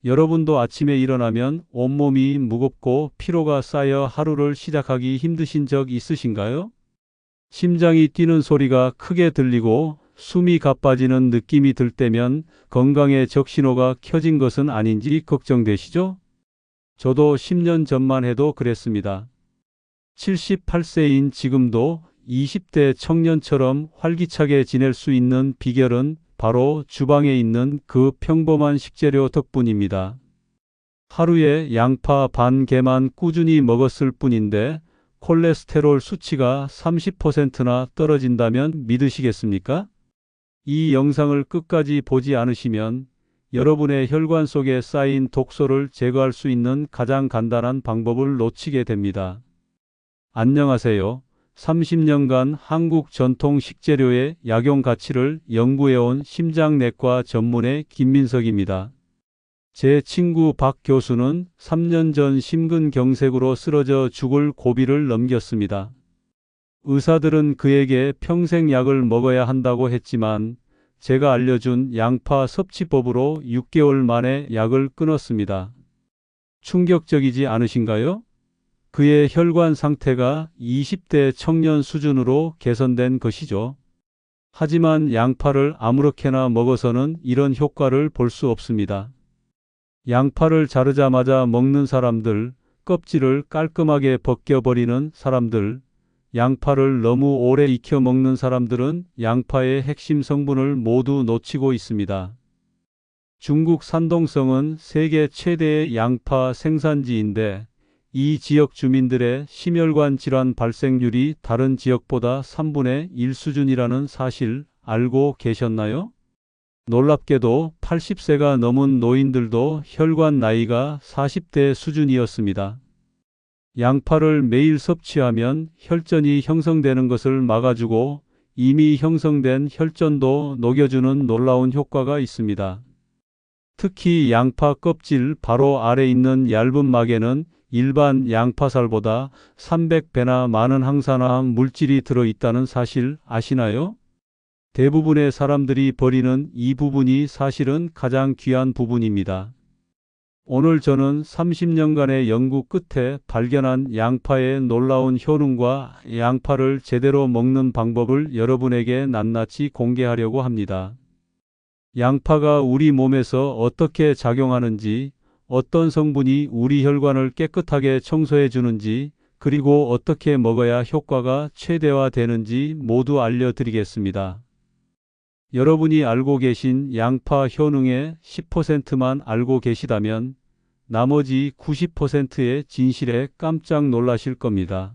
여러분도 아침에 일어나면 온몸이 무겁고 피로가 쌓여 하루를 시작하기 힘드신 적 있으신가요? 심장이 뛰는 소리가 크게 들리고 숨이 가빠지는 느낌이 들 때면 건강에 적신호가 켜진 것은 아닌지 걱정되시죠? 저도 10년 전만 해도 그랬습니다. 78세인 지금도 20대 청년처럼 활기차게 지낼 수 있는 비결은 바로 주방에 있는 그 평범한 식재료 덕분입니다. 하루에 양파 반 개만 꾸준히 먹었을 뿐인데 콜레스테롤 수치가 30%나 떨어진다면 믿으시겠습니까? 이 영상을 끝까지 보지 않으시면 여러분의 혈관 속에 쌓인 독소를 제거할 수 있는 가장 간단한 방법을 놓치게 됩니다. 안녕하세요. 30년간 한국 전통 식재료의 약용 가치를 연구해온 심장내과 전문의 김민석입니다. 제 친구 박 교수는 3년 전 심근경색으로 쓰러져 죽을 고비를 넘겼습니다. 의사들은 그에게 평생 약을 먹어야 한다고 했지만 제가 알려준 양파 섭취법으로 6개월 만에 약을 끊었습니다. 충격적이지 않으신가요? 그의 혈관 상태가 20대 청년 수준으로 개선된 것이죠. 하지만 양파를 아무렇게나 먹어서는 이런 효과를 볼 수 없습니다. 양파를 자르자마자 먹는 사람들, 껍질을 깔끔하게 벗겨버리는 사람들, 양파를 너무 오래 익혀 먹는 사람들은 양파의 핵심 성분을 모두 놓치고 있습니다. 중국 산동성은 세계 최대의 양파 생산지인데 이 지역 주민들의 심혈관 질환 발생률이 다른 지역보다 3분의 1 수준이라는 사실 알고 계셨나요? 놀랍게도 80세가 넘은 노인들도 혈관 나이가 40대 수준이었습니다. 양파를 매일 섭취하면 혈전이 형성되는 것을 막아주고 이미 형성된 혈전도 녹여주는 놀라운 효과가 있습니다. 특히 양파 껍질 바로 아래 있는 얇은 막에는 일반 양파살보다 300배나 많은 항산화학 물질이 들어있다는 사실 아시나요? 대부분의 사람들이 버리는 이 부분이 사실은 가장 귀한 부분입니다. 오늘 저는 30년간의 연구 끝에 발견한 양파의 놀라운 효능과 양파를 제대로 먹는 방법을 여러분에게 낱낱이 공개하려고 합니다. 양파가 우리 몸에서 어떻게 작용하는지, 어떤 성분이 우리 혈관을 깨끗하게 청소해 주는지, 그리고 어떻게 먹어야 효과가 최대화되는지 모두 알려드리겠습니다. 여러분이 알고 계신 양파 효능의 10%만 알고 계시다면 나머지 90%의 진실에 깜짝 놀라실 겁니다.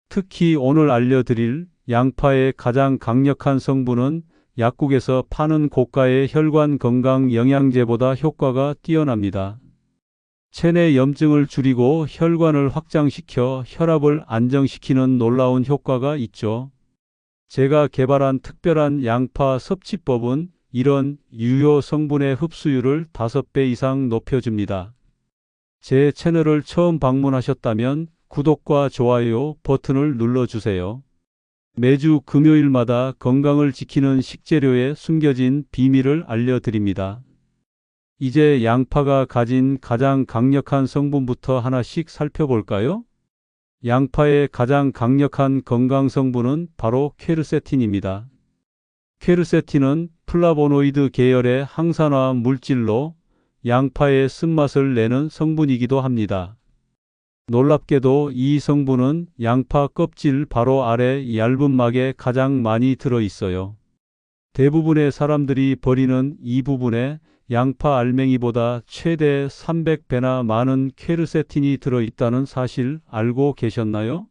특히 오늘 알려드릴 양파의 가장 강력한 성분은 약국에서 파는 고가의 혈관 건강 영양제보다 효과가 뛰어납니다. 체내 염증을 줄이고 혈관을 확장시켜 혈압을 안정시키는 놀라운 효과가 있죠. 제가 개발한 특별한 양파 섭취법은 이런 유효 성분의 흡수율을 5배 이상 높여줍니다. 제 채널을 처음 방문하셨다면 구독과 좋아요 버튼을 눌러주세요. 매주 금요일마다 건강을 지키는 식재료의 숨겨진 비밀을 알려드립니다. 이제 양파가 가진 가장 강력한 성분부터 하나씩 살펴볼까요? 양파의 가장 강력한 건강 성분은 바로 퀘르세틴입니다. 퀘르세틴은 플라보노이드 계열의 항산화 물질로 양파의 쓴맛을 내는 성분이기도 합니다. 놀랍게도 이 성분은 양파 껍질 바로 아래 얇은 막에 가장 많이 들어 있어요. 대부분의 사람들이 버리는 이 부분에 양파 알맹이보다 최대 300배나 많은 퀘르세틴이 들어있다는 사실 알고 계셨나요?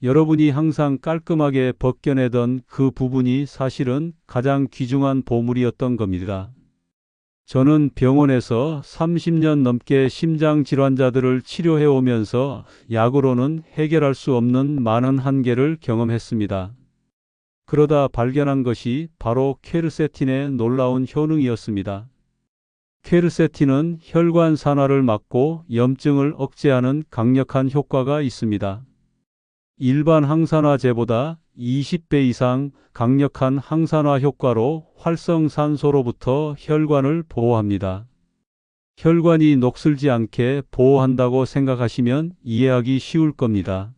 여러분이 항상 깔끔하게 벗겨내던 그 부분이 사실은 가장 귀중한 보물이었던 겁니다. 저는 병원에서 30년 넘게 심장 질환자들을 치료해 오면서 약으로는 해결할 수 없는 많은 한계를 경험했습니다. 그러다 발견한 것이 바로 퀘르세틴의 놀라운 효능이었습니다. 퀘르세틴은 혈관 산화를 막고 염증을 억제하는 강력한 효과가 있습니다. 일반 항산화제보다 20배 이상 강력한 항산화 효과로 활성산소로부터 혈관을 보호합니다. 혈관이 녹슬지 않게 보호한다고 생각하시면 이해하기 쉬울 겁니다.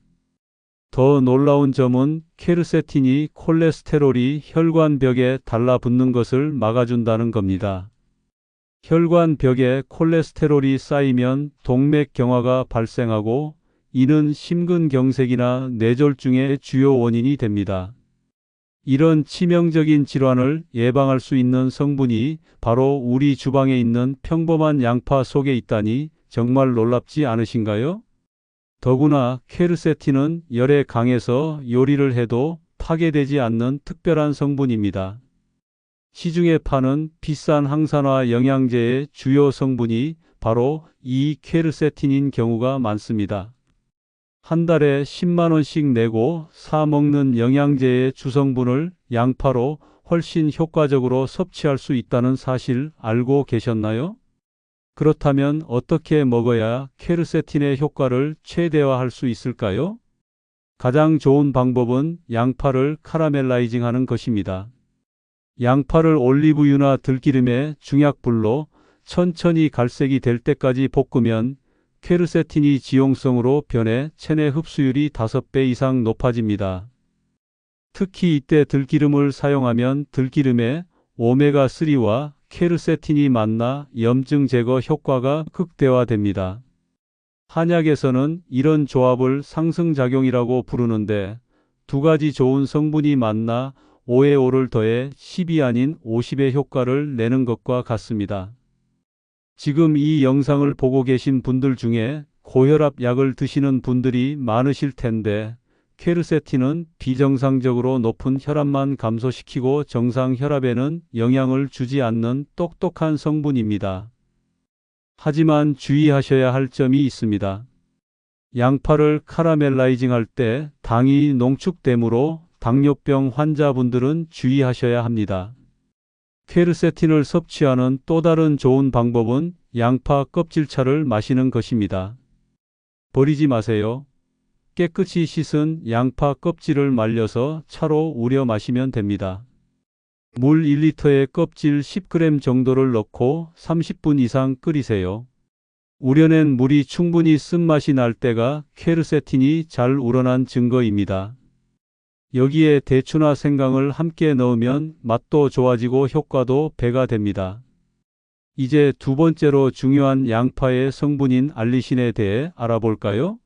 더 놀라운 점은 퀘르세틴이 콜레스테롤이 혈관벽에 달라붙는 것을 막아준다는 겁니다. 혈관벽에 콜레스테롤이 쌓이면 동맥경화가 발생하고 이는 심근경색이나 뇌졸중의 주요 원인이 됩니다. 이런 치명적인 질환을 예방할 수 있는 성분이 바로 우리 주방에 있는 평범한 양파 속에 있다니 정말 놀랍지 않으신가요? 더구나 퀘르세틴은 열에 강해서 요리를 해도 파괴되지 않는 특별한 성분입니다. 시중에 파는 비싼 항산화 영양제의 주요 성분이 바로 이 퀘르세틴인 경우가 많습니다. 한 달에 10만 원씩 내고 사 먹는 영양제의 주성분을 양파로 훨씬 효과적으로 섭취할 수 있다는 사실 알고 계셨나요? 그렇다면 어떻게 먹어야 퀘르세틴의 효과를 최대화할 수 있을까요? 가장 좋은 방법은 양파를 카라멜라이징 하는 것입니다. 양파를 올리브유나 들기름에 중약불로 천천히 갈색이 될 때까지 볶으면 퀘르세틴이 지용성으로 변해 체내 흡수율이 5배 이상 높아집니다. 특히 이때 들기름을 사용하면 들기름에 오메가3와 퀘르세틴이 만나 염증 제거 효과가 극대화됩니다. 한약에서는 이런 조합을 상승작용이라고 부르는데 두 가지 좋은 성분이 만나 5에 5를 더해 10이 아닌 50의 효과를 내는 것과 같습니다. 지금 이 영상을 보고 계신 분들 중에 고혈압 약을 드시는 분들이 많으실 텐데 퀘르세틴은 비정상적으로 높은 혈압만 감소시키고 정상 혈압에는 영향을 주지 않는 똑똑한 성분입니다. 하지만 주의하셔야 할 점이 있습니다. 양파를 카라멜라이징 할 때 당이 농축되므로 당뇨병 환자분들은 주의하셔야 합니다. 퀘르세틴을 섭취하는 또 다른 좋은 방법은 양파 껍질차를 마시는 것입니다. 버리지 마세요. 깨끗이 씻은 양파 껍질을 말려서 차로 우려 마시면 됩니다. 물 1리터에 껍질 10g 정도를 넣고 30분 이상 끓이세요. 우려낸 물이 충분히 쓴맛이 날 때가 퀘르세틴이 잘 우러난 증거입니다. 여기에 대추나 생강을 함께 넣으면 맛도 좋아지고 효과도 배가 됩니다. 이제 두 번째로 중요한 양파의 성분인 알리신에 대해 알아볼까요?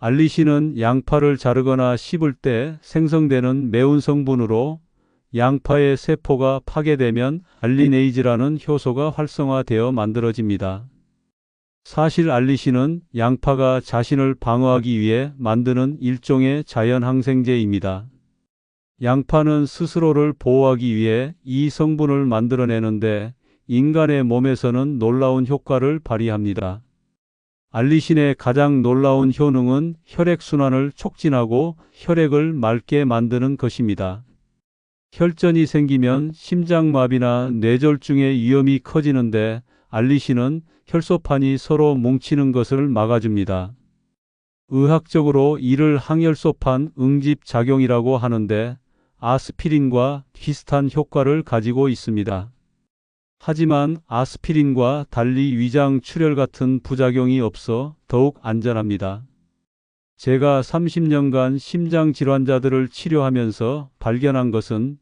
알리신은 양파를 자르거나 씹을 때 생성되는 매운 성분으로 양파의 세포가 파괴되면 알리네이즈라는 효소가 활성화되어 만들어집니다. 사실 알리신은 양파가 자신을 방어하기 위해 만드는 일종의 자연 항생제입니다. 양파는 스스로를 보호하기 위해 이 성분을 만들어내는데 인간의 몸에서는 놀라운 효과를 발휘합니다. 알리신의 가장 놀라운 효능은 혈액순환을 촉진하고 혈액을 맑게 만드는 것입니다. 혈전이 생기면 심장마비나 뇌졸중의 위험이 커지는데 알리신은 혈소판이 서로 뭉치는 것을 막아줍니다. 의학적으로 이를 항혈소판 응집 작용이라고 하는데 아스피린과 비슷한 효과를 가지고 있습니다. 하지만 아스피린과 달리 위장 출혈 같은 부작용이 없어 더욱 안전합니다. 제가 30년간 심장 질환자들을 치료하면서 발견한 것은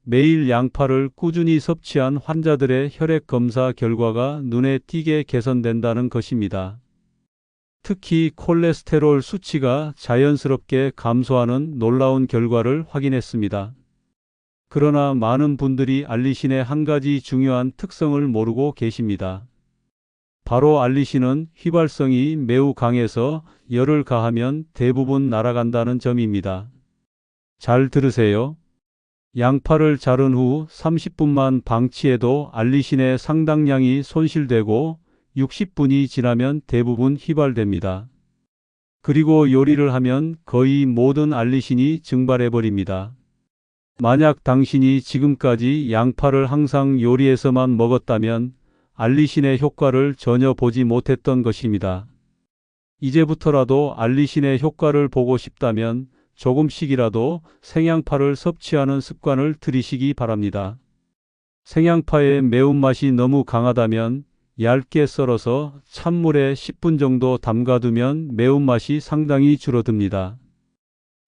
매일 양파를 꾸준히 섭취한 환자들의 혈액 검사 결과가 눈에 띄게 개선된다는 것입니다. 특히 콜레스테롤 수치가 자연스럽게 감소하는 놀라운 결과를 확인했습니다. 그러나 많은 분들이 알리신의 한 가지 중요한 특성을 모르고 계십니다. 바로 알리신은 휘발성이 매우 강해서 열을 가하면 대부분 날아간다는 점입니다. 잘 들으세요. 양파를 자른 후 30분만 방치해도 알리신의 상당량이 손실되고 60분이 지나면 대부분 휘발됩니다. 그리고 요리를 하면 거의 모든 알리신이 증발해버립니다. 만약 당신이 지금까지 양파를 항상 요리에서만 먹었다면 알리신의 효과를 전혀 보지 못했던 것입니다. 이제부터라도 알리신의 효과를 보고 싶다면 조금씩이라도 생양파를 섭취하는 습관을 들이시기 바랍니다. 생양파의 매운맛이 너무 강하다면 얇게 썰어서 찬물에 10분 정도 담가두면 매운맛이 상당히 줄어듭니다.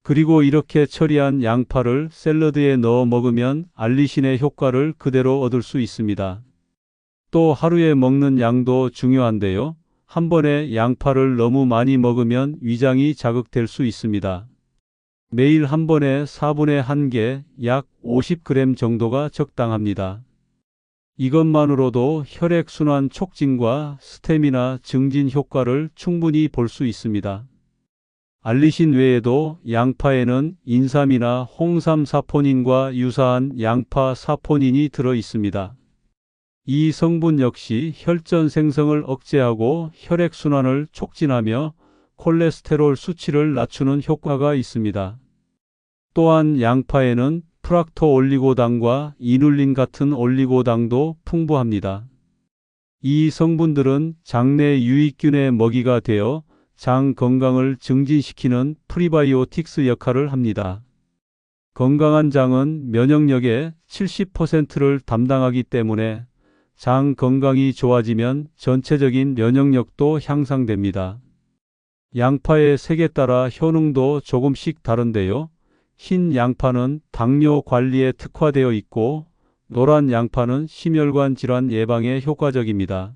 그리고 이렇게 처리한 양파를 샐러드에 넣어 먹으면 알리신의 효과를 그대로 얻을 수 있습니다. 또 하루에 먹는 양도 중요한데요. 한 번에 양파를 너무 많이 먹으면 위장이 자극될 수 있습니다. 매일 한 번에 4분의 1개, 약 50g 정도가 적당합니다. 이것만으로도 혈액순환 촉진과 스태미나 증진 효과를 충분히 볼 수 있습니다. 알리신 외에도 양파에는 인삼이나 홍삼 사포닌과 유사한 양파 사포닌이 들어 있습니다. 이 성분 역시 혈전 생성을 억제하고 혈액순환을 촉진하며 콜레스테롤 수치를 낮추는 효과가 있습니다. 또한 양파에는 프락토 올리고당과 이눌린 같은 올리고당도 풍부합니다. 이 성분들은 장내 유익균의 먹이가 되어 장 건강을 증진시키는 프리바이오틱스 역할을 합니다. 건강한 장은 면역력의 70%를 담당하기 때문에 장 건강이 좋아지면 전체적인 면역력도 향상됩니다. 양파의 색에 따라 효능도 조금씩 다른데요. 흰 양파는 당뇨 관리에 특화되어 있고 노란 양파는 심혈관 질환 예방에 효과적입니다.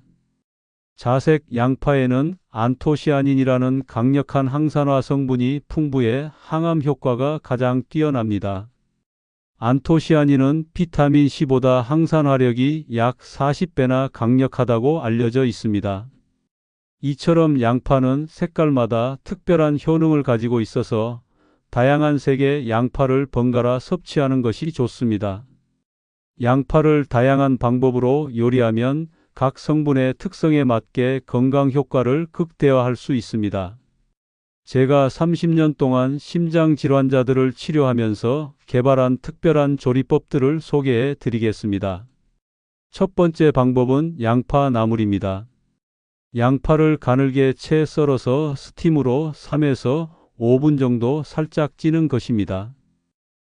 자색 양파에는 안토시아닌이라는 강력한 항산화 성분이 풍부해 항암 효과가 가장 뛰어납니다. 안토시아닌은 비타민 C보다 항산화력이 약 40배나 강력하다고 알려져 있습니다. 이처럼 양파는 색깔마다 특별한 효능을 가지고 있어서 다양한 색의 양파를 번갈아 섭취하는 것이 좋습니다. 양파를 다양한 방법으로 요리하면 각 성분의 특성에 맞게 건강 효과를 극대화할 수 있습니다. 제가 30년 동안 심장 질환자들을 치료하면서 개발한 특별한 조리법들을 소개해 드리겠습니다. 첫 번째 방법은 양파 나물입니다. 양파를 가늘게 채 썰어서 스팀으로 3에서 5분 정도 살짝 찌는 것입니다.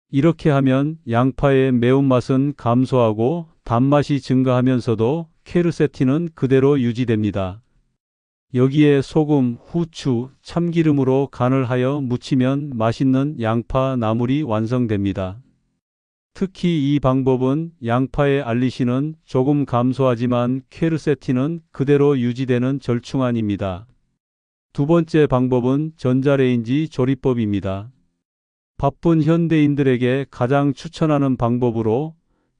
이렇게 하면 양파의 매운맛은 감소하고 단맛이 증가하면서도 퀘르세틴은 그대로 유지됩니다. 여기에 소금, 후추, 참기름으로 간을 하여 무치면 맛있는 양파 나물이 완성됩니다. 특히 이 방법은 양파의 알리신은 조금 감소하지만 퀘르세틴은 그대로 유지되는 절충안입니다. 두 번째 방법은 전자레인지 조리법입니다. 바쁜 현대인들에게 가장 추천하는 방법으로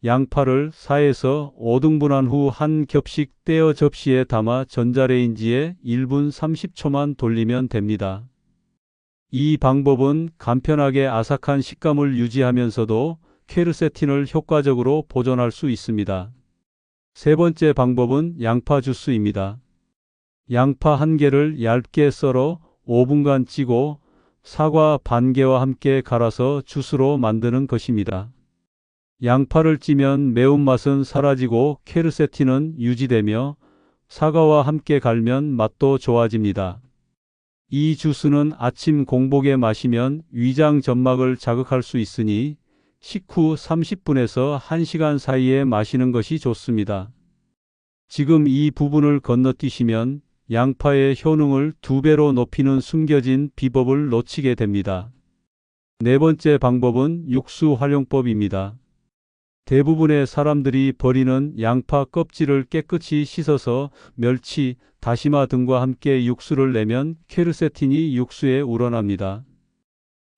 양파를 4에서 5등분한 후 한 겹씩 떼어 접시에 담아 전자레인지에 1분 30초만 돌리면 됩니다. 이 방법은 간편하게 아삭한 식감을 유지하면서도 퀘르세틴을 효과적으로 보존할 수 있습니다. 세 번째 방법은 양파 주스입니다. 양파 1개를 얇게 썰어 5분간 찌고 사과 반 개와 함께 갈아서 주스로 만드는 것입니다. 양파를 찌면 매운맛은 사라지고 퀘르세틴은 유지되며 사과와 함께 갈면 맛도 좋아집니다. 이 주스는 아침 공복에 마시면 위장 점막을 자극할 수 있으니 식후 30분에서 1시간 사이에 마시는 것이 좋습니다. 지금 이 부분을 건너뛰시면 양파의 효능을 2배로 높이는 숨겨진 비법을 놓치게 됩니다. 네 번째 방법은 육수 활용법입니다. 대부분의 사람들이 버리는 양파 껍질을 깨끗이 씻어서 멸치, 다시마 등과 함께 육수를 내면 퀘르세틴이 육수에 우러납니다.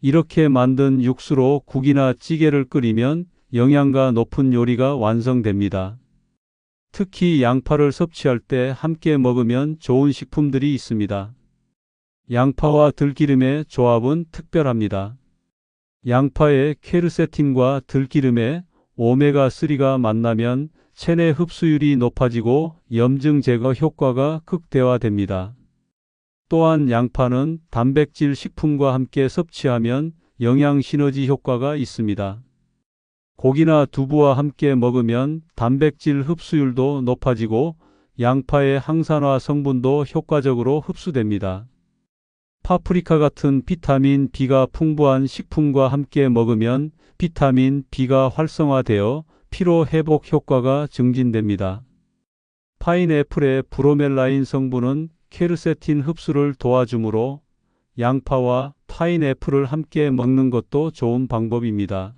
이렇게 만든 육수로 국이나 찌개를 끓이면 영양가 높은 요리가 완성됩니다. 특히 양파를 섭취할 때 함께 먹으면 좋은 식품들이 있습니다. 양파와 들기름의 조합은 특별합니다. 양파의 퀘르세틴과 들기름의 오메가3가 만나면 체내 흡수율이 높아지고 염증 제거 효과가 극대화됩니다. 또한 양파는 단백질 식품과 함께 섭취하면 영양 시너지 효과가 있습니다. 고기나 두부와 함께 먹으면 단백질 흡수율도 높아지고 양파의 항산화 성분도 효과적으로 흡수됩니다. 파프리카 같은 비타민 B가 풍부한 식품과 함께 먹으면 비타민 B가 활성화되어 피로 회복 효과가 증진됩니다. 파인애플의 브로멜라인 성분은 퀘르세틴 흡수를 도와주므로 양파와 파인애플을 함께 먹는 것도 좋은 방법입니다.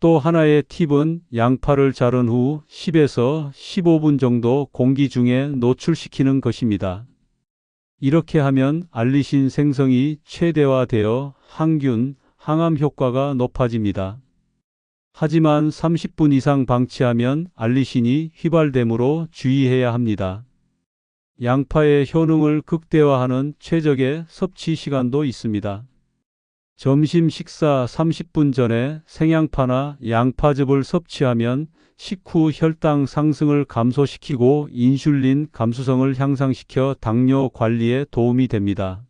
또 하나의 팁은 양파를 자른 후 10에서 15분 정도 공기 중에 노출시키는 것입니다. 이렇게 하면 알리신 생성이 최대화되어 항균, 항암 효과가 높아집니다. 하지만 30분 이상 방치하면 알리신이 휘발되므로 주의해야 합니다. 양파의 효능을 극대화하는 최적의 섭취 시간도 있습니다. 점심 식사 30분 전에 생양파나 양파즙을 섭취하면 식후 혈당 상승을 감소시키고 인슐린 감수성을 향상시켜 당뇨 관리에 도움이 됩니다.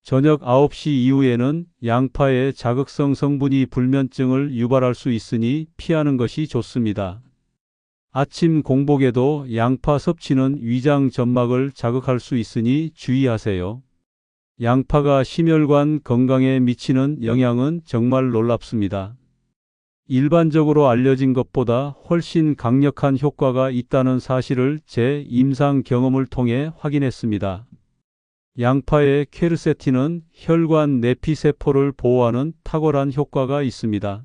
저녁 9시 이후에는 양파의 자극성 성분이 불면증을 유발할 수 있으니 피하는 것이 좋습니다. 아침 공복에도 양파 섭취는 위장 점막을 자극할 수 있으니 주의하세요. 양파가 심혈관 건강에 미치는 영향은 정말 놀랍습니다. 일반적으로 알려진 것보다 훨씬 강력한 효과가 있다는 사실을 제 임상 경험을 통해 확인했습니다. 양파의 퀘르세틴은 혈관 내피세포를 보호하는 탁월한 효과가 있습니다.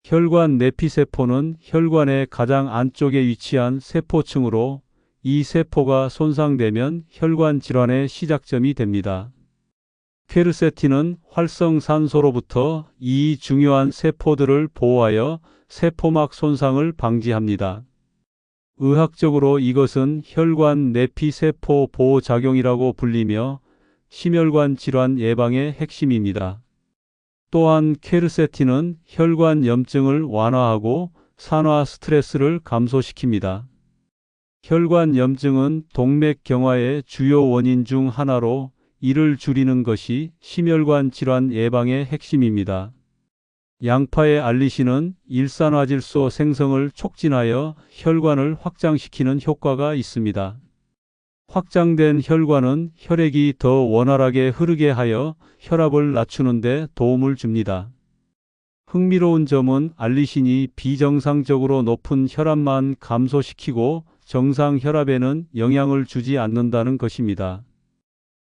혈관 내피세포는 혈관의 가장 안쪽에 위치한 세포층으로 이 세포가 손상되면 혈관 질환의 시작점이 됩니다. 퀘르세틴은 활성산소로부터 이 중요한 세포들을 보호하여 세포막 손상을 방지합니다. 의학적으로 이것은 혈관 내피세포 보호작용이라고 불리며 심혈관 질환 예방의 핵심입니다. 또한 퀘르세틴은 혈관 염증을 완화하고 산화 스트레스를 감소시킵니다. 혈관 염증은 동맥경화의 주요 원인 중 하나로 이를 줄이는 것이 심혈관 질환 예방의 핵심입니다. 양파의 알리신은 일산화질소 생성을 촉진하여 혈관을 확장시키는 효과가 있습니다. 확장된 혈관은 혈액이 더 원활하게 흐르게 하여 혈압을 낮추는 데 도움을 줍니다. 흥미로운 점은 알리신이 비정상적으로 높은 혈압만 감소시키고 정상 혈압에는 영향을 주지 않는다는 것입니다.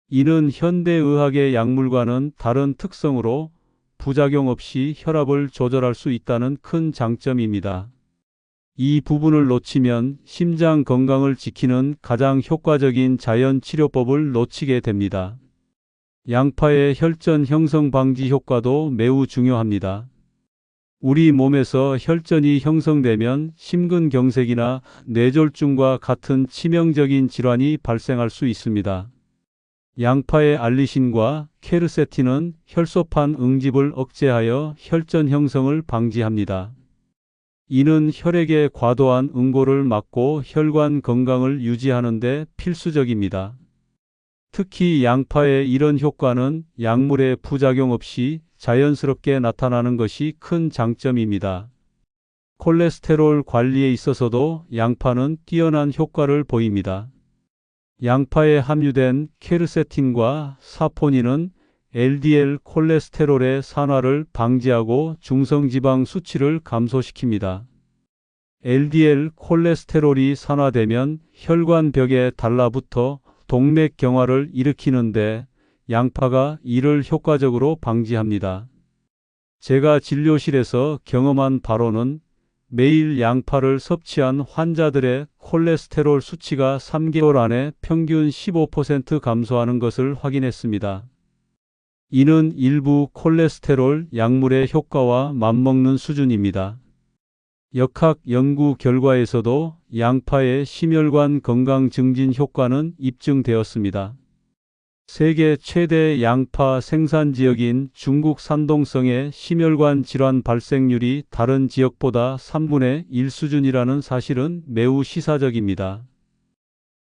이는 현대의학의 약물과는 다른 특성으로 부작용 없이 혈압을 조절할 수 있다는 큰 장점입니다. 이 부분을 놓치면 심장 건강을 지키는 가장 효과적인 자연 치료법을 놓치게 됩니다. 양파의 혈전 형성 방지 효과도 매우 중요합니다. 우리 몸에서 혈전이 형성되면 심근경색이나 뇌졸중과 같은 치명적인 질환이 발생할 수 있습니다. 양파의 알리신과 퀘르세틴은 혈소판 응집을 억제하여 혈전 형성을 방지합니다. 이는 혈액의 과도한 응고를 막고 혈관 건강을 유지하는 데 필수적입니다. 특히 양파의 이런 효과는 약물의 부작용 없이 자연스럽게 나타나는 것이 큰 장점입니다. 콜레스테롤 관리에 있어서도 양파는 뛰어난 효과를 보입니다. 양파에 함유된 퀘르세틴과 사포닌은 LDL 콜레스테롤의 산화를 방지하고 중성지방 수치를 감소시킵니다. LDL 콜레스테롤이 산화되면 혈관벽에 달라붙어 동맥경화를 일으키는데 양파가 이를 효과적으로 방지합니다. 제가 진료실에서 경험한 바로는 매일 양파를 섭취한 환자들의 콜레스테롤 수치가 3개월 안에 평균 15% 감소하는 것을 확인했습니다. 이는 일부 콜레스테롤 약물의 효과와 맞먹는 수준입니다. 역학 연구 결과에서도 양파의 심혈관 건강 증진 효과는 입증되었습니다. 세계 최대 양파 생산 지역인 중국 산동성의 심혈관 질환 발생률이 다른 지역보다 3분의 1 수준이라는 사실은 매우 시사적입니다.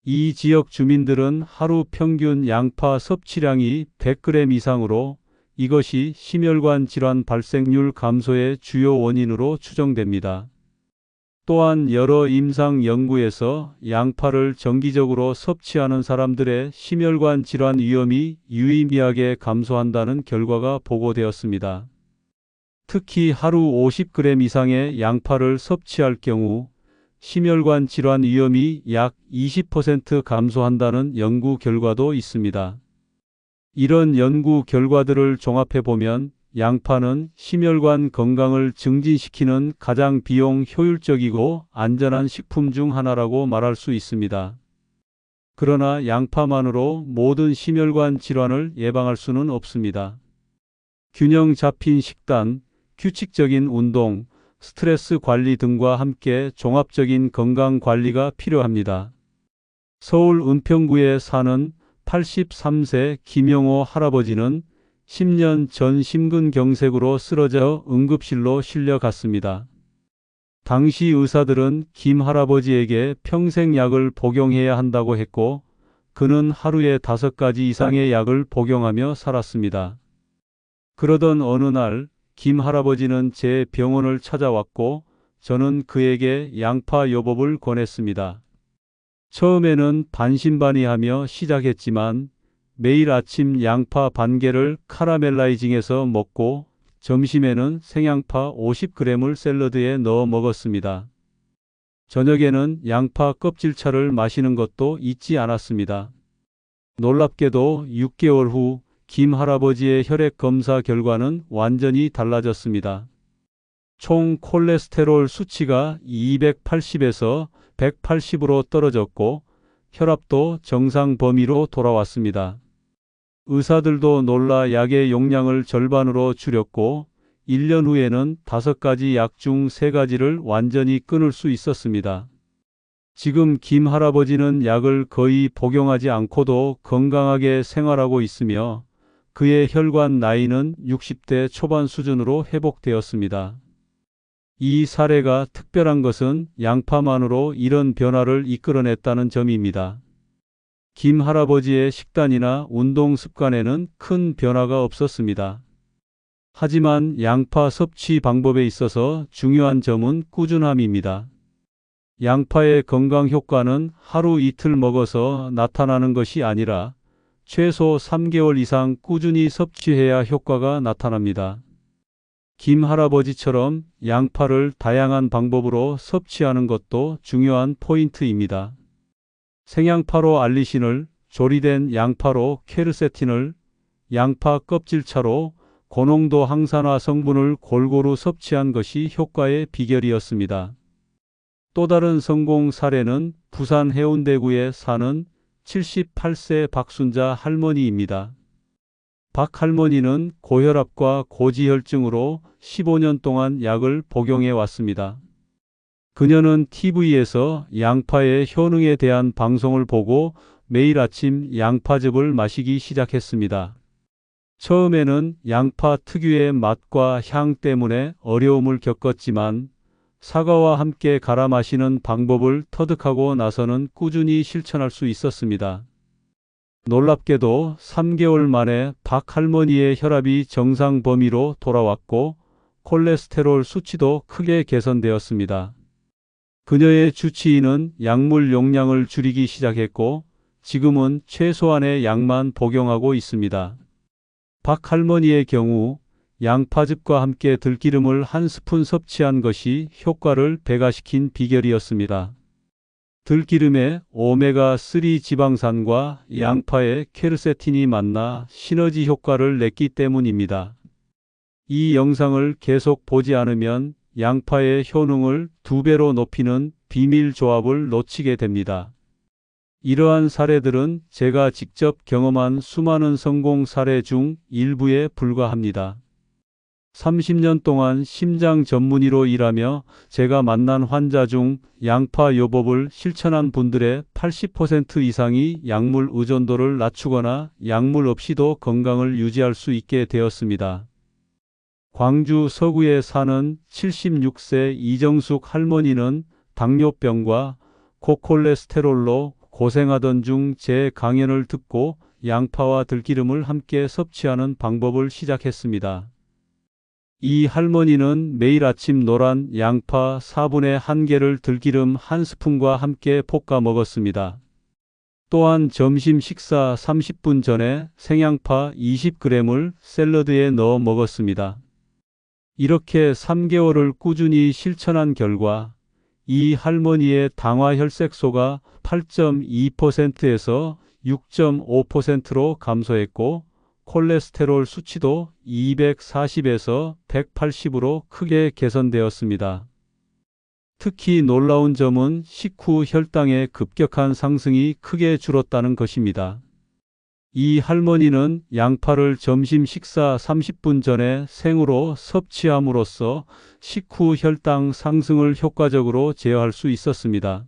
이 지역 주민들은 하루 평균 양파 섭취량이 100g 이상으로 이것이 심혈관 질환 발생률 감소의 주요 원인으로 추정됩니다. 또한 여러 임상 연구에서 양파를 정기적으로 섭취하는 사람들의 심혈관 질환 위험이 유의미하게 감소한다는 결과가 보고되었습니다. 특히 하루 50g 이상의 양파를 섭취할 경우 심혈관 질환 위험이 약 20% 감소한다는 연구 결과도 있습니다. 이런 연구 결과들을 종합해 보면 양파는 심혈관 건강을 증진시키는 가장 비용 효율적이고 안전한 식품 중 하나라고 말할 수 있습니다. 그러나 양파만으로 모든 심혈관 질환을 예방할 수는 없습니다. 균형 잡힌 식단, 규칙적인 운동, 스트레스 관리 등과 함께 종합적인 건강 관리가 필요합니다. 서울 은평구에 사는 83세 김영호 할아버지는 10년 전 심근경색으로 쓰러져 응급실로 실려갔습니다. 당시 의사들은 김 할아버지에게 평생 약을 복용해야 한다고 했고, 그는 하루에 5가지 이상의 약을 복용하며 살았습니다. 그러던 어느 날 김 할아버지는 제 병원을 찾아왔고, 저는 그에게 양파 요법을 권했습니다. 처음에는 반신반의하며 시작했지만 매일 아침 양파 반 개를 카라멜라이징해서 먹고 점심에는 생양파 50g을 샐러드에 넣어 먹었습니다. 저녁에는 양파 껍질차를 마시는 것도 잊지 않았습니다. 놀랍게도 6개월 후 김 할아버지의 혈액 검사 결과는 완전히 달라졌습니다. 총 콜레스테롤 수치가 280에서 180으로 떨어졌고 혈압도 정상 범위로 돌아왔습니다. 의사들도 놀라 약의 용량을 절반으로 줄였고 1년 후에는 5가지 약 중 3가지를 완전히 끊을 수 있었습니다. 지금 김 할아버지는 약을 거의 복용하지 않고도 건강하게 생활하고 있으며 그의 혈관 나이는 60대 초반 수준으로 회복되었습니다. 이 사례가 특별한 것은 양파만으로 이런 변화를 이끌어냈다는 점입니다. 김 할아버지의 식단이나 운동 습관에는 큰 변화가 없었습니다. 하지만 양파 섭취 방법에 있어서 중요한 점은 꾸준함입니다. 양파의 건강 효과는 하루 이틀 먹어서 나타나는 것이 아니라 최소 3개월 이상 꾸준히 섭취해야 효과가 나타납니다. 김 할아버지처럼 양파를 다양한 방법으로 섭취하는 것도 중요한 포인트입니다. 생양파로 알리신을, 조리된 양파로 퀘르세틴을, 양파 껍질차로 고농도 항산화 성분을 골고루 섭취한 것이 효과의 비결이었습니다. 또 다른 성공 사례는 부산 해운대구에 사는 78세 박순자 할머니입니다. 박 할머니는 고혈압과 고지혈증으로 15년 동안 약을 복용해 왔습니다. 그녀는 TV에서 양파의 효능에 대한 방송을 보고 매일 아침 양파즙을 마시기 시작했습니다. 처음에는 양파 특유의 맛과 향 때문에 어려움을 겪었지만 사과와 함께 갈아 마시는 방법을 터득하고 나서는 꾸준히 실천할 수 있었습니다. 놀랍게도 3개월 만에 박 할머니의 혈압이 정상 범위로 돌아왔고 콜레스테롤 수치도 크게 개선되었습니다. 그녀의 주치의는 약물 용량을 줄이기 시작했고 지금은 최소한의 약만 복용하고 있습니다. 박 할머니의 경우 양파즙과 함께 들기름을 1스푼 섭취한 것이 효과를 배가시킨 비결이었습니다. 들기름의 오메가3 지방산과 양파의 퀘르세틴이 만나 시너지 효과를 냈기 때문입니다. 이 영상을 계속 보지 않으면 양파의 효능을 2배로 높이는 비밀 조합을 놓치게 됩니다. 이러한 사례들은 제가 직접 경험한 수많은 성공 사례 중 일부에 불과합니다. 30년 동안 심장 전문의로 일하며 제가 만난 환자 중 양파 요법을 실천한 분들의 80% 이상이 약물 의존도를 낮추거나 약물 없이도 건강을 유지할 수 있게 되었습니다. 광주 서구에 사는 76세 이정숙 할머니는 당뇨병과 고콜레스테롤로 고생하던 중 제 강연을 듣고 양파와 들기름을 함께 섭취하는 방법을 시작했습니다. 이 할머니는 매일 아침 노란 양파 4분의 1개를 들기름 1스푼과 함께 볶아 먹었습니다. 또한 점심 식사 30분 전에 생양파 20g을 샐러드에 넣어 먹었습니다. 이렇게 3개월을 꾸준히 실천한 결과 이 할머니의 당화혈색소가 8.2%에서 6.5%로 감소했고 콜레스테롤 수치도 240에서 180으로 크게 개선되었습니다. 특히 놀라운 점은 식후 혈당의 급격한 상승이 크게 줄었다는 것입니다. 이 할머니는 양파를 점심 식사 30분 전에 생으로 섭취함으로써 식후 혈당 상승을 효과적으로 제어할 수 있었습니다.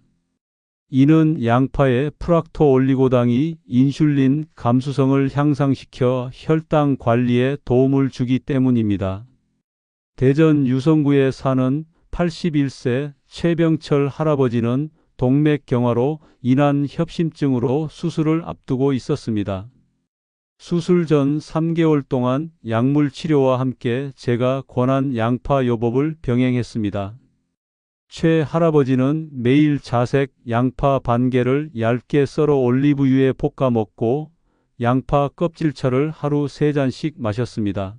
이는 양파의 프락토올리고당이 인슐린 감수성을 향상시켜 혈당 관리에 도움을 주기 때문입니다. 대전 유성구에 사는 81세 최병철 할아버지는 동맥경화로 인한 협심증으로 수술을 앞두고 있었습니다. 수술 전 3개월 동안 약물 치료와 함께 제가 권한 양파 요법을 병행했습니다. 최 할아버지는 매일 자색 양파 반 개를 얇게 썰어 올리브유에 볶아 먹고 양파 껍질차를 하루 3잔씩 마셨습니다.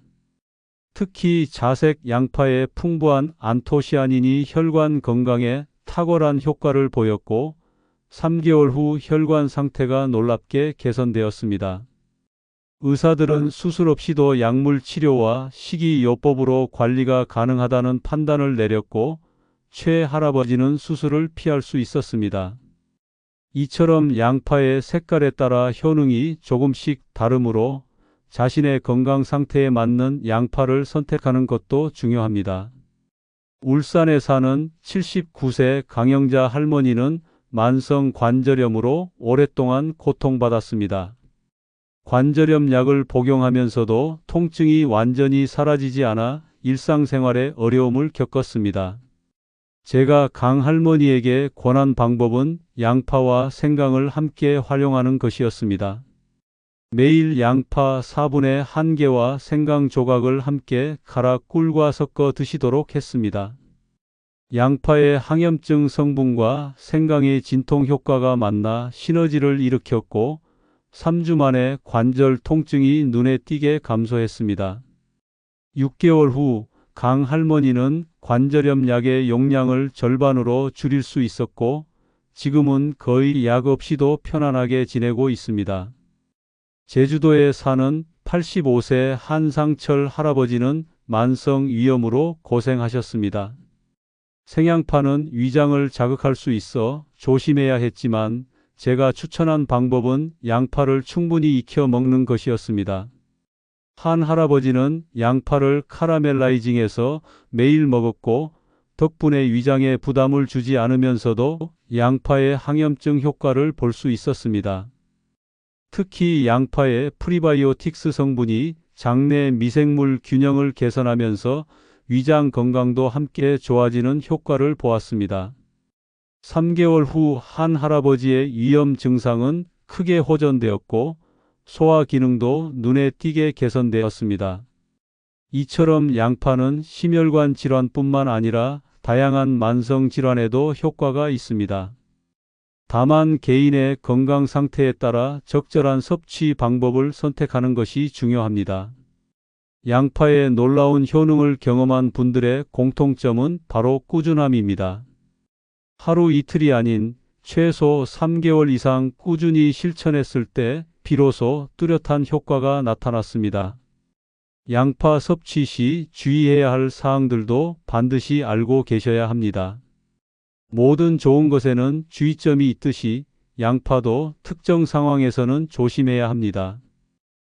특히 자색 양파의 풍부한 안토시아닌이 혈관 건강에 탁월한 효과를 보였고 3개월 후 혈관 상태가 놀랍게 개선되었습니다. 의사들은 수술 없이도 약물 치료와 식이요법으로 관리가 가능하다는 판단을 내렸고 최 할아버지는 수술을 피할 수 있었습니다. 이처럼 양파의 색깔에 따라 효능이 조금씩 다르므로 자신의 건강 상태에 맞는 양파를 선택하는 것도 중요합니다. 울산에 사는 79세 강영자 할머니는 만성 관절염으로 오랫동안 고통받았습니다. 관절염 약을 복용하면서도 통증이 완전히 사라지지 않아 일상생활에 어려움을 겪었습니다. 제가 강 할머니에게 권한 방법은 양파와 생강을 함께 활용하는 것이었습니다. 매일 양파 4분의 1개와 생강 조각을 함께 갈아 꿀과 섞어 드시도록 했습니다. 양파의 항염증 성분과 생강의 진통 효과가 만나 시너지를 일으켰고 3주 만에 관절 통증이 눈에 띄게 감소했습니다. 6개월 후 강 할머니는 관절염 약의 용량을 절반으로 줄일 수 있었고 지금은 거의 약 없이도 편안하게 지내고 있습니다. 제주도에 사는 85세 한상철 할아버지는 만성 위염으로 고생하셨습니다. 생양파는 위장을 자극할 수 있어 조심해야 했지만 제가 추천한 방법은 양파를 충분히 익혀 먹는 것이었습니다. 한 할아버지는 양파를 카라멜라이징해서 매일 먹었고 덕분에 위장에 부담을 주지 않으면서도 양파의 항염증 효과를 볼 수 있었습니다. 특히 양파의 프리바이오틱스 성분이 장내 미생물 균형을 개선하면서 위장 건강도 함께 좋아지는 효과를 보았습니다. 3개월 후 한 할아버지의 위염 증상은 크게 호전되었고 소화 기능도 눈에 띄게 개선되었습니다. 이처럼 양파는 심혈관 질환뿐만 아니라 다양한 만성 질환에도 효과가 있습니다. 다만 개인의 건강 상태에 따라 적절한 섭취 방법을 선택하는 것이 중요합니다. 양파의 놀라운 효능을 경험한 분들의 공통점은 바로 꾸준함입니다. 하루 이틀이 아닌 최소 3개월 이상 꾸준히 실천했을 때 비로소 뚜렷한 효과가 나타났습니다. 양파 섭취 시 주의해야 할 사항들도 반드시 알고 계셔야 합니다. 모든 좋은 것에는 주의점이 있듯이 양파도 특정 상황에서는 조심해야 합니다.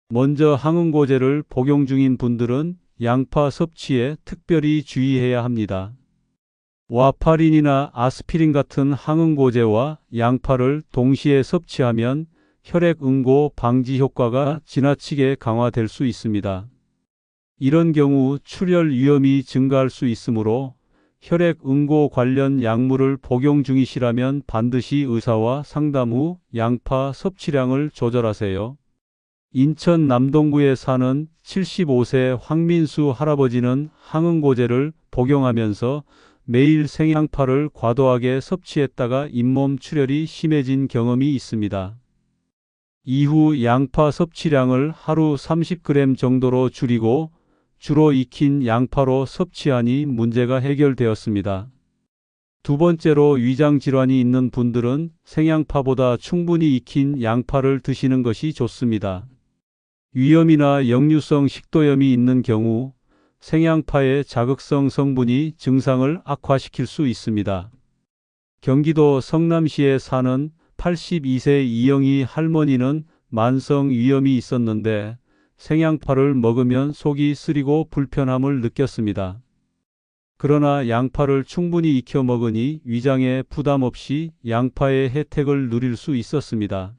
먼저 항응고제를 복용 중인 분들은 양파 섭취에 특별히 주의해야 합니다. 와파린이나 아스피린 같은 항응고제와 양파를 동시에 섭취하면 혈액응고 방지 효과가 지나치게 강화될 수 있습니다. 이런 경우 출혈 위험이 증가할 수 있으므로 혈액응고 관련 약물을 복용 중이시라면 반드시 의사와 상담 후 양파 섭취량을 조절하세요. 인천 남동구에 사는 75세 황민수 할아버지는 항응고제를 복용하면서 매일 생양파를 과도하게 섭취했다가 잇몸 출혈이 심해진 경험이 있습니다. 이후 양파 섭취량을 하루 30g 정도로 줄이고 주로 익힌 양파로 섭취하니 문제가 해결되었습니다. 두 번째로 위장 질환이 있는 분들은 생양파보다 충분히 익힌 양파를 드시는 것이 좋습니다. 위염이나 역류성 식도염이 있는 경우 생양파의 자극성 성분이 증상을 악화시킬 수 있습니다. 경기도 성남시에 사는 82세 이영희 할머니는 만성 위염이 있었는데 생양파를 먹으면 속이 쓰리고 불편함을 느꼈습니다. 그러나 양파를 충분히 익혀 먹으니 위장에 부담 없이 양파의 혜택을 누릴 수 있었습니다.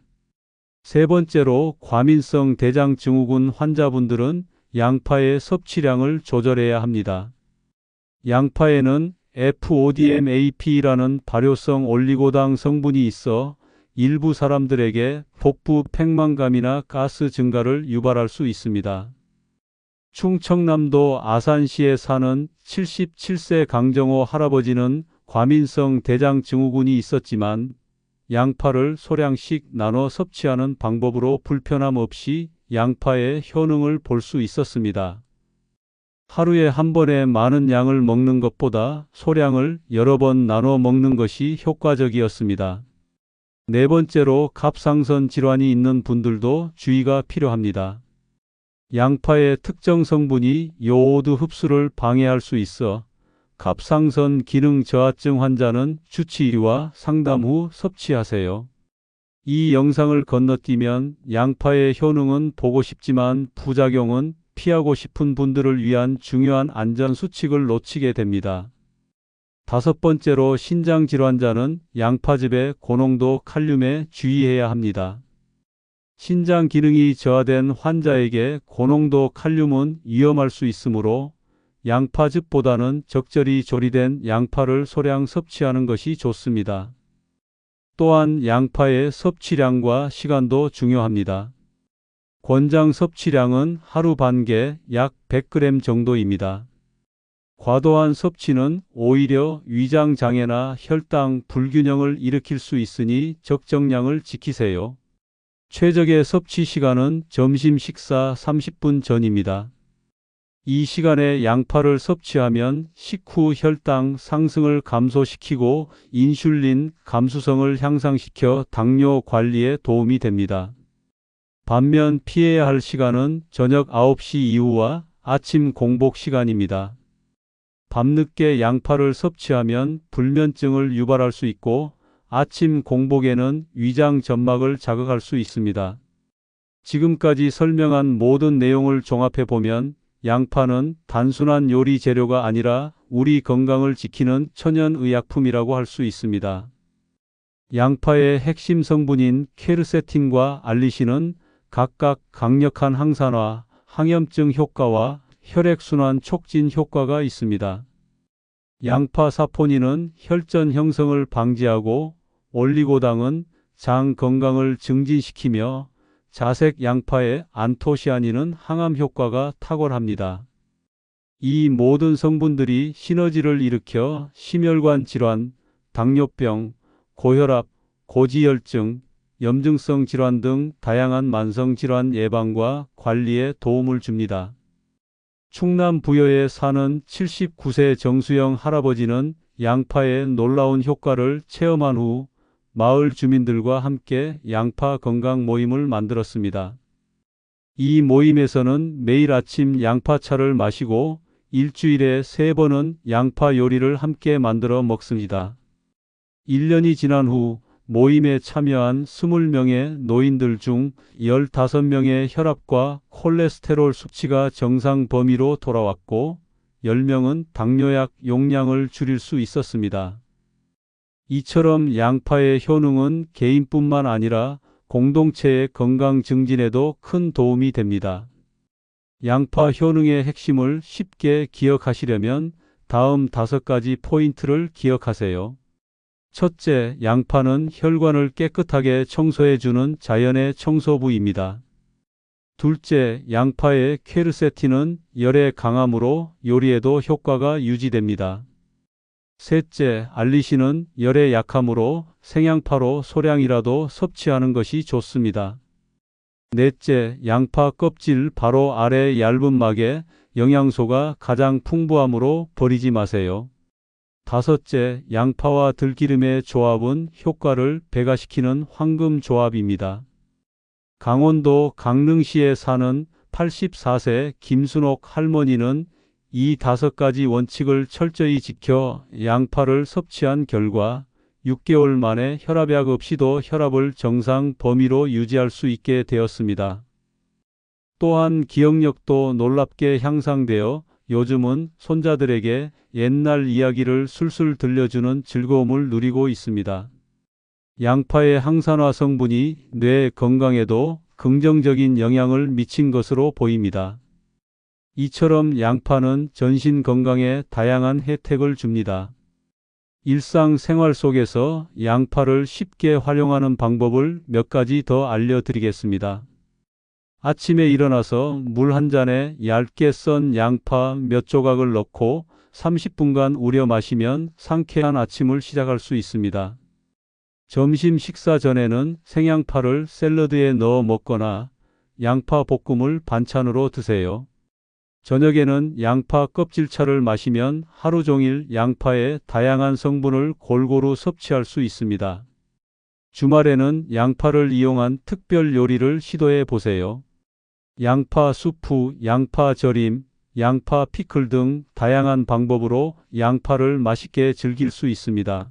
세 번째로 과민성 대장증후군 환자분들은 양파의 섭취량을 조절해야 합니다. 양파에는 FODMAP라는 발효성 올리고당 성분이 있어 일부 사람들에게 복부 팽만감이나 가스 증가를 유발할 수 있습니다. 충청남도 아산시에 사는 77세 강정호 할아버지는 과민성 대장증후군이 있었지만 양파를 소량씩 나눠 섭취하는 방법으로 불편함 없이 양파의 효능을 볼 수 있었습니다. 하루에 한 번에 많은 양을 먹는 것보다 소량을 여러 번 나눠 먹는 것이 효과적이었습니다. 네 번째로 갑상선 질환이 있는 분들도 주의가 필요합니다. 양파의 특정 성분이 요오드 흡수를 방해할 수 있어 갑상선 기능 저하증 환자는 주치 1와 상담 후 섭취하세요. 이 영상을 건너뛰면 양파의 효능은 보고 싶지만 부작용은 피하고 싶은 분들을 위한 중요한 안전 수칙을 놓치게 됩니다. 다섯 번째로 신장 질환자는 양파즙의 고농도 칼륨에 주의해야 합니다. 신장 기능이 저하된 환자에게 고농도 칼륨은 위험할 수 있으므로 양파즙보다는 적절히 조리된 양파를 소량 섭취하는 것이 좋습니다. 또한 양파의 섭취량과 시간도 중요합니다. 권장 섭취량은 하루 반개 약 100g 정도입니다. 과도한 섭취는 오히려 위장 장애나 혈당 불균형을 일으킬 수 있으니 적정량을 지키세요. 최적의 섭취 시간은 점심 식사 30분 전입니다. 이 시간에 양파를 섭취하면 식후 혈당 상승을 감소시키고 인슐린 감수성을 향상시켜 당뇨 관리에 도움이 됩니다. 반면 피해야 할 시간은 저녁 9시 이후와 아침 공복 시간입니다. 밤늦게 양파를 섭취하면 불면증을 유발할 수 있고 아침 공복에는 위장 점막을 자극할 수 있습니다. 지금까지 설명한 모든 내용을 종합해 보면 양파는 단순한 요리 재료가 아니라 우리 건강을 지키는 천연의약품이라고 할 수 있습니다. 양파의 핵심 성분인 퀘르세틴과 알리신은 각각 강력한 항산화, 항염증 효과와 혈액순환 촉진 효과가 있습니다. 양파 사포닌은 혈전 형성을 방지하고 올리고당은 장 건강을 증진시키며 자색 양파의 안토시아닌은 항암 효과가 탁월합니다. 이 모든 성분들이 시너지를 일으켜 심혈관 질환, 당뇨병, 고혈압, 고지혈증, 염증성 질환 등 다양한 만성 질환 예방과 관리에 도움을 줍니다. 충남 부여에 사는 79세 정수영 할아버지는 양파의 놀라운 효과를 체험한 후 마을 주민들과 함께 양파 건강 모임을 만들었습니다. 이 모임에서는 매일 아침 양파차를 마시고 일주일에 3번은 양파 요리를 함께 만들어 먹습니다. 1년이 지난 후 모임에 참여한 20명의 노인들 중 15명의 혈압과 콜레스테롤 수치가 정상 범위로 돌아왔고 10명은 당뇨약 용량을 줄일 수 있었습니다. 이처럼 양파의 효능은 개인뿐만 아니라 공동체의 건강 증진에도 큰 도움이 됩니다. 양파 효능의 핵심을 쉽게 기억하시려면 다음 5가지 포인트를 기억하세요. 첫째, 양파는 혈관을 깨끗하게 청소해주는 자연의 청소부입니다. 둘째, 양파의 퀘르세틴은 열에 강하므로 요리에도 효과가 유지됩니다. 셋째, 알리신은 열에 약하므로 생양파로 소량이라도 섭취하는 것이 좋습니다. 넷째, 양파 껍질 바로 아래 얇은 막에 영양소가 가장 풍부하므로 버리지 마세요. 다섯째, 양파와 들기름의 조합은 효과를 배가시키는 황금 조합입니다. 강원도 강릉시에 사는 84세 김순옥 할머니는 이 5가지 원칙을 철저히 지켜 양파를 섭취한 결과 6개월 만에 혈압약 없이도 혈압을 정상 범위로 유지할 수 있게 되었습니다. 또한 기억력도 놀랍게 향상되어 요즘은 손자들에게 옛날 이야기를 술술 들려주는 즐거움을 누리고 있습니다. 양파의 항산화 성분이 뇌 건강에도 긍정적인 영향을 미친 것으로 보입니다. 이처럼 양파는 전신 건강에 다양한 혜택을 줍니다. 일상생활 속에서 양파를 쉽게 활용하는 방법을 몇 가지 더 알려드리겠습니다. 아침에 일어나서 물 한 잔에 얇게 썬 양파 몇 조각을 넣고 30분간 우려 마시면 상쾌한 아침을 시작할 수 있습니다. 점심 식사 전에는 생양파를 샐러드에 넣어 먹거나 양파 볶음을 반찬으로 드세요. 저녁에는 양파 껍질차를 마시면 하루 종일 양파의 다양한 성분을 골고루 섭취할 수 있습니다. 주말에는 양파를 이용한 특별 요리를 시도해 보세요. 양파 수프, 양파 절임, 양파 피클 등 다양한 방법으로 양파를 맛있게 즐길 수 있습니다.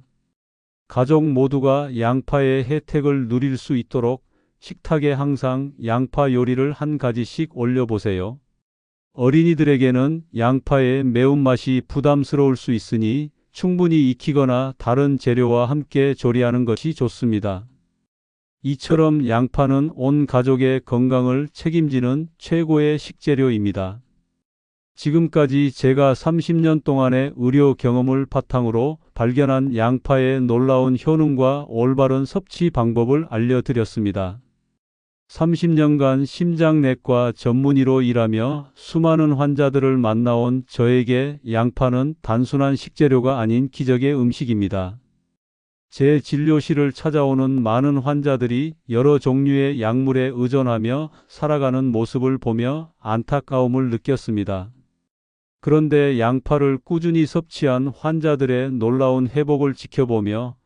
가족 모두가 양파의 혜택을 누릴 수 있도록 식탁에 항상 양파 요리를 한 가지씩 올려보세요. 어린이들에게는 양파의 매운맛이 부담스러울 수 있으니 충분히 익히거나 다른 재료와 함께 조리하는 것이 좋습니다. 이처럼 양파는 온 가족의 건강을 책임지는 최고의 식재료입니다. 지금까지 제가 30년 동안의 의료 경험을 바탕으로 발견한 양파의 놀라운 효능과 올바른 섭취 방법을 알려드렸습니다. 30년간 심장내과 전문의로 일하며 수많은 환자들을 만나온 저에게 양파는 단순한 식재료가 아닌 기적의 음식입니다. 제 진료실을 찾아오는 많은 환자들이 여러 종류의 약물에 의존하며 살아가는 모습을 보며 안타까움을 느꼈습니다. 그런데 양파를 꾸준히 섭취한 환자들의 놀라운 회복을 지켜보며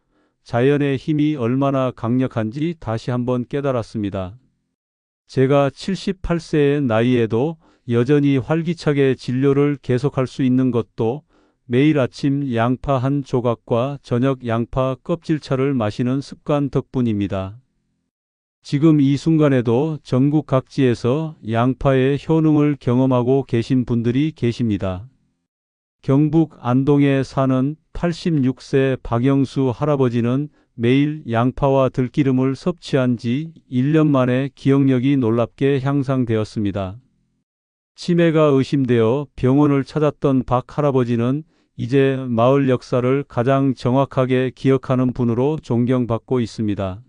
자연의 힘이 얼마나 강력한지 다시 한번 깨달았습니다. 제가 78세의 나이에도 여전히 활기차게 진료를 계속할 수 있는 것도 매일 아침 양파 한 조각과 저녁 양파 껍질차를 마시는 습관 덕분입니다. 지금 이 순간에도 전국 각지에서 양파의 효능을 경험하고 계신 분들이 계십니다. 경북 안동에 사는 86세 박영수 할아버지는 매일 양파와 들기름을 섭취한 지 1년 만에 기억력이 놀랍게 향상되었습니다. 치매가 의심되어 병원을 찾았던 박 할아버지는 이제 마을 역사를 가장 정확하게 기억하는 분으로 존경받고 있습니다.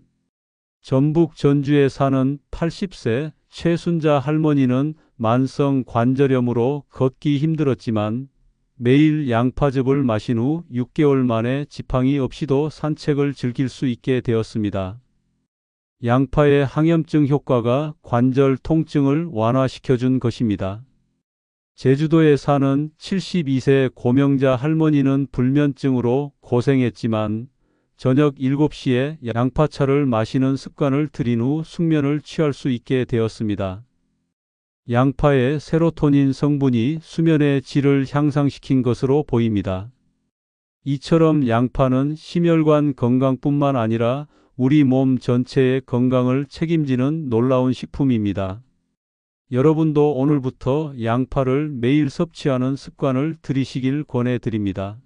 전북 전주에 사는 80세 최순자 할머니는 만성 관절염으로 걷기 힘들었지만 매일 양파즙을 마신 후 6개월 만에 지팡이 없이도 산책을 즐길 수 있게 되었습니다. 양파의 항염증 효과가 관절 통증을 완화시켜준 것입니다. 제주도에 사는 72세 고명자 할머니는 불면증으로 고생했지만 저녁 7시에 양파차를 마시는 습관을 들인 후 숙면을 취할 수 있게 되었습니다. 양파의 세로토닌 성분이 수면의 질을 향상시킨 것으로 보입니다. 이처럼 양파는 심혈관 건강뿐만 아니라 우리 몸 전체의 건강을 책임지는 놀라운 식품입니다. 여러분도 오늘부터 양파를 매일 섭취하는 습관을 들이시길 권해드립니다.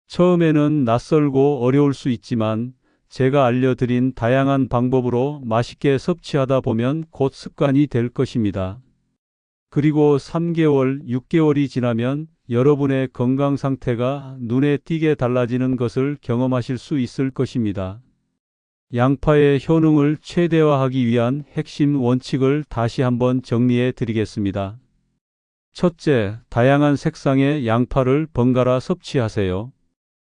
처음에는 낯설고 어려울 수 있지만 제가 알려드린 다양한 방법으로 맛있게 섭취하다 보면 곧 습관이 될 것입니다. 그리고 3개월, 6개월이 지나면 여러분의 건강 상태가 눈에 띄게 달라지는 것을 경험하실 수 있을 것입니다. 양파의 효능을 최대화하기 위한 핵심 원칙을 다시 한번 정리해 드리겠습니다. 첫째, 다양한 색상의 양파를 번갈아 섭취하세요.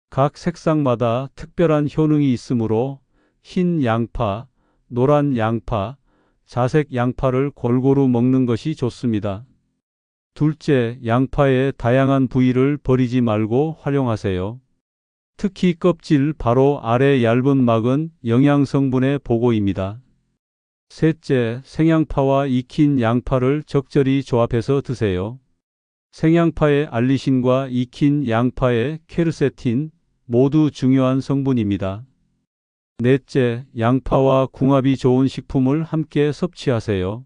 각 색상마다 특별한 효능이 있으므로 흰 양파, 노란 양파, 자색 양파를 골고루 먹는 것이 좋습니다. 둘째, 양파의 다양한 부위를 버리지 말고 활용하세요. 특히 껍질 바로 아래 얇은 막은 영양 성분의 보고입니다. 셋째, 생양파와 익힌 양파를 적절히 조합해서 드세요. 생양파의 알리신과 익힌 양파의 퀘르세틴 모두 중요한 성분입니다. 넷째, 양파와 궁합이 좋은 식품을 함께 섭취하세요.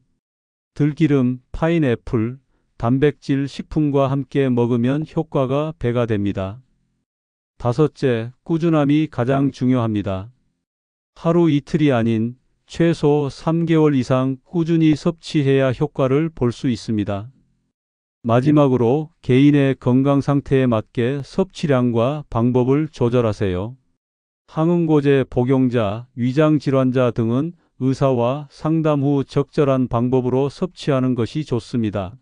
들기름, 파인애플, 단백질 식품과 함께 먹으면 효과가 배가 됩니다. 다섯째, 꾸준함이 가장 중요합니다. 하루 이틀이 아닌 최소 3개월 이상 꾸준히 섭취해야 효과를 볼 수 있습니다. 마지막으로 개인의 건강 상태에 맞게 섭취량과 방법을 조절하세요. 항응고제 복용자, 위장질환자 등은 의사와 상담 후 적절한 방법으로 섭취하는 것이 좋습니다.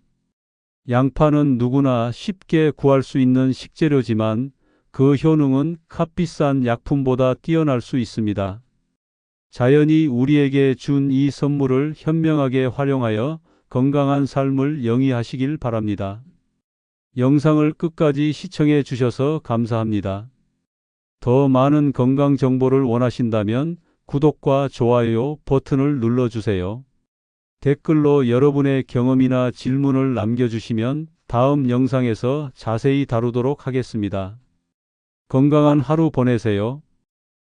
양파는 누구나 쉽게 구할 수 있는 식재료지만 그 효능은 값비싼 약품보다 뛰어날 수 있습니다. 자연이 우리에게 준 이 선물을 현명하게 활용하여 건강한 삶을 영위하시길 바랍니다. 영상을 끝까지 시청해 주셔서 감사합니다. 더 많은 건강 정보를 원하신다면 구독과 좋아요 버튼을 눌러주세요. 댓글로 여러분의 경험이나 질문을 남겨주시면 다음 영상에서 자세히 다루도록 하겠습니다. 건강한 하루 보내세요.